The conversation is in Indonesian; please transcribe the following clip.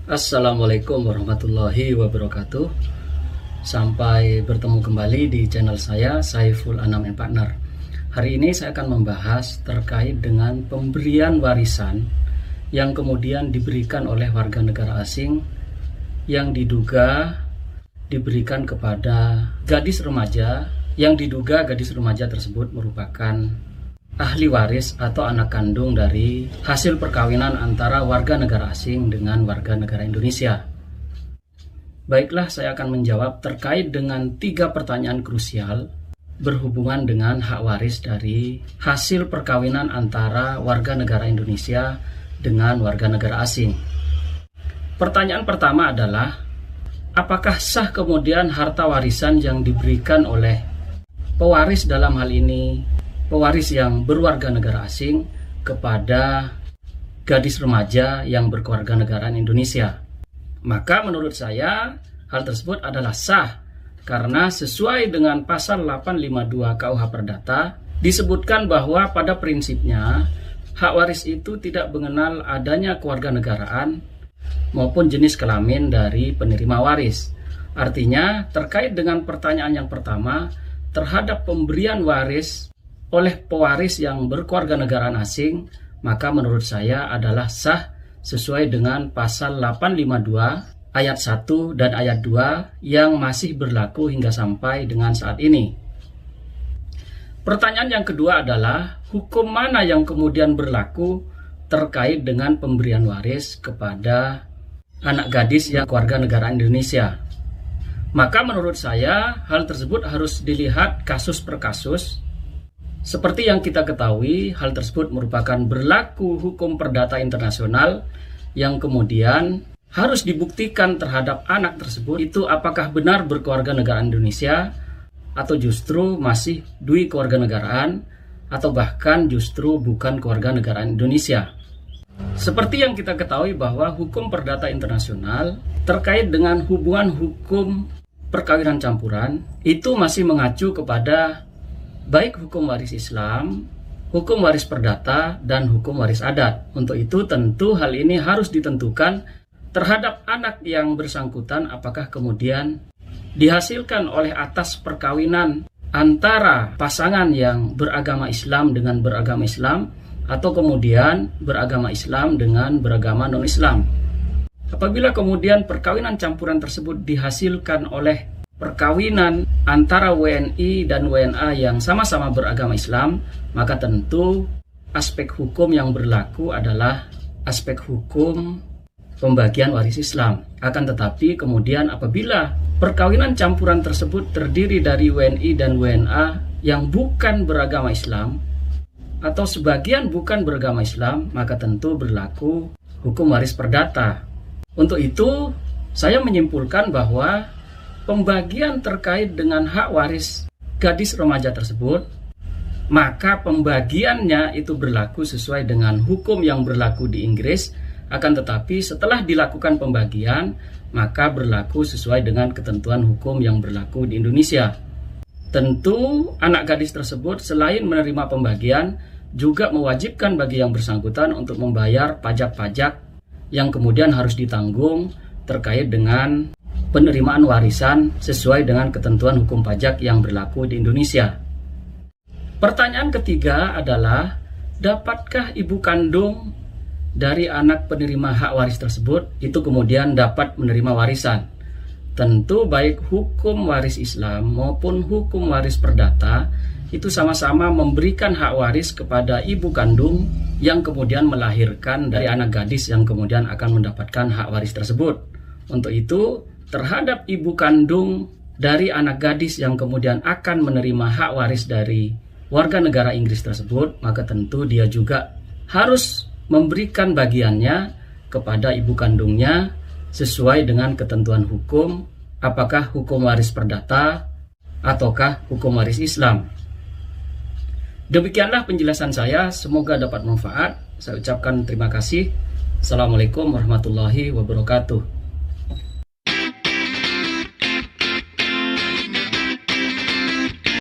Assalamualaikum warahmatullahi wabarakatuh. Sampai bertemu kembali di channel saya, Saiful Anam and Partner. Hari ini saya akan membahas terkait dengan pemberian warisan yang kemudian diberikan oleh warga negara asing yang diduga diberikan kepada gadis remaja, yang diduga gadis remaja tersebut merupakan ahli waris atau anak kandung dari hasil perkawinan antara warga negara asing dengan warga negara Indonesia. Baiklah, saya akan menjawab terkait dengan 3 pertanyaan krusial berhubungan dengan hak waris dari hasil perkawinan antara warga negara Indonesia dengan warga negara asing. Pertanyaan pertama adalah, apakah sah kemudian harta warisan yang diberikan oleh pewaris, dalam hal ini pewaris yang berwarga negara asing, kepada gadis remaja yang berkewarganegaraan Indonesia? Maka menurut saya hal tersebut adalah sah, karena sesuai dengan pasal 852 KUH Perdata disebutkan bahwa pada prinsipnya hak waris itu tidak mengenal adanya kewarganegaraan maupun jenis kelamin dari penerima waris. Artinya terkait dengan pertanyaan yang pertama terhadap pemberian waris oleh pewaris yang berkewarganegaraan asing, maka menurut saya adalah sah sesuai dengan pasal 852 ayat 1 dan ayat 2 yang masih berlaku hingga sampai dengan saat ini. Pertanyaan yang kedua adalah, hukum mana yang kemudian berlaku terkait dengan pemberian waris kepada anak gadis yang kewarganegaraan Indonesia? Maka menurut saya hal tersebut harus dilihat kasus per kasus. Seperti yang kita ketahui, hal tersebut merupakan berlaku hukum perdata internasional yang kemudian harus dibuktikan terhadap anak tersebut itu apakah benar berkewarganegaraan Indonesia atau justru masih dui kewarganegaraan atau bahkan justru bukan kewarganegaraan Indonesia. Seperti yang kita ketahui bahwa hukum perdata internasional terkait dengan hubungan hukum perkawinan campuran itu masih mengacu kepada baik hukum waris Islam, hukum waris perdata, dan hukum waris adat. Untuk itu tentu hal ini harus ditentukan terhadap anak yang bersangkutan apakah kemudian dihasilkan oleh atas perkawinan antara pasangan yang beragama Islam dengan beragama Islam atau kemudian beragama Islam dengan beragama non-Islam. Apabila kemudian perkawinan campuran tersebut dihasilkan oleh perkawinan antara WNI dan WNA yang sama-sama beragama Islam, maka tentu aspek hukum yang berlaku adalah aspek hukum pembagian waris Islam. Akan tetapi kemudian apabila perkawinan campuran tersebut terdiri dari WNI dan WNA yang bukan beragama Islam atau sebagian bukan beragama Islam, maka tentu berlaku hukum waris perdata. Untuk itu saya menyimpulkan bahwa pembagian terkait dengan hak waris gadis remaja tersebut, maka pembagiannya itu berlaku sesuai dengan hukum yang berlaku di Inggris. Akan tetapi setelah dilakukan pembagian, maka berlaku sesuai dengan ketentuan hukum yang berlaku di Indonesia. Tentu anak gadis tersebut selain menerima pembagian juga mewajibkan bagi yang bersangkutan untuk membayar pajak-pajak yang kemudian harus ditanggung terkait dengan penerimaan warisan sesuai dengan ketentuan hukum pajak yang berlaku di Indonesia. Pertanyaan ketiga adalah, dapatkah ibu kandung dari anak penerima hak waris tersebut itu kemudian dapat menerima warisan? Tentu baik hukum waris Islam maupun hukum waris perdata itu sama-sama memberikan hak waris kepada ibu kandung yang kemudian melahirkan dari anak gadis yang kemudian akan mendapatkan hak waris tersebut. Untuk itu, terhadap ibu kandung dari anak gadis yang kemudian akan menerima hak waris dari warga negara Inggris tersebut, maka tentu dia juga harus memberikan bagiannya kepada ibu kandungnya sesuai dengan ketentuan hukum, apakah hukum waris perdata ataukah hukum waris Islam. Demikianlah penjelasan saya, semoga dapat manfaat. Saya ucapkan terima kasih. Assalamualaikum warahmatullahi wabarakatuh.